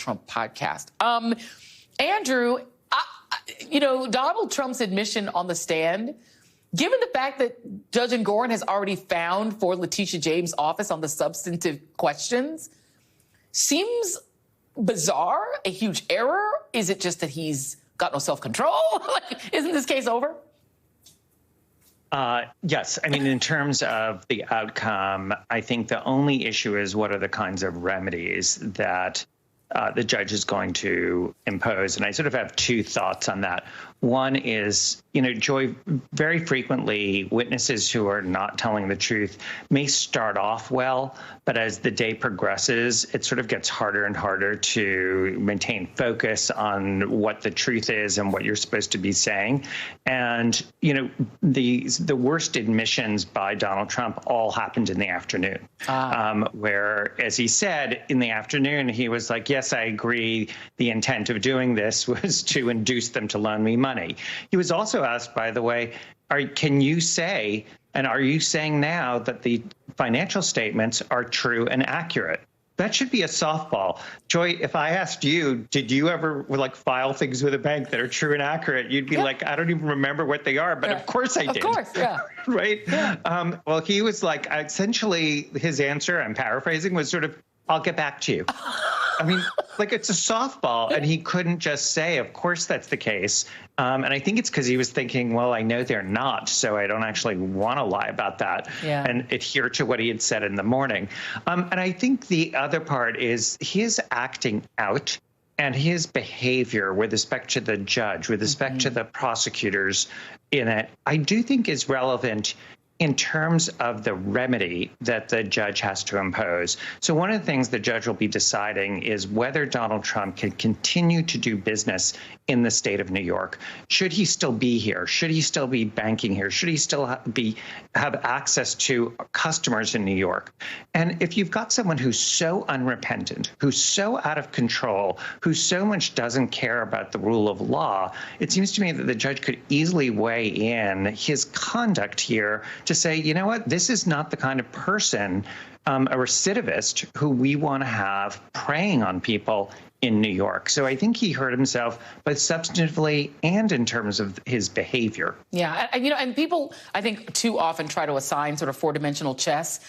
Trump podcast. Andrew, Donald Trump's admission on the stand, given the fact that Judge Engoron has already found for Letitia James' office on the substantive questions, seems bizarre, a huge error. Is it just that he's got no self-control? Isn't this case over? Yes. I mean, in terms of the outcome, I think the only issue is what are the kinds of remedies that the judge is going to impose. And I sort of have two thoughts on that. One is, Joy, very frequently witnesses who are not telling the truth may start off well, but as the day progresses, it sort of gets harder and harder to maintain focus on what the truth is and what you're supposed to be saying. And, the worst admissions by Donald Trump all happened in the afternoon, where, as he said, in the afternoon, he was like, yes, I agree. The intent of doing this was to induce them to loan me money. He was also asked, by the way, can you say, and are you saying now that the financial statements are true and accurate? That should be a softball. Joy, if I asked you, did you ever file things with a bank that are true and accurate? You'd be like, I don't even remember what they are, but of course I did. Of course, yeah. Right? Yeah. Well, he was like, essentially his answer, I'm paraphrasing, was sort of, I'll get back to you. I mean, it's a softball, and he couldn't just say, of course that's the case. And I think it's because he was thinking, well, I know they're not, so I don't actually want to lie about that and adhere to what he had said in the morning. And I think the other part is his acting out and his behavior with respect to the judge, with respect to the prosecutors in it, I do think is relevant in terms of the remedy that the judge has to impose. So one of the things the judge will be deciding is whether Donald Trump can continue to do business in the state of New York. Should he still be here? Should he still be banking here? Should he still have access to customers in New York? And if you've got someone who's so unrepentant, who's so out of control, who so much doesn't care about the rule of law, it seems to me that the judge could easily weigh in his conduct here to say, you know what, this is not the kind of person, a recidivist, who we want to have preying on people in New York. So I think he hurt himself both substantively and in terms of his behavior. Yeah, and people, I think, too often try to assign sort of four-dimensional chess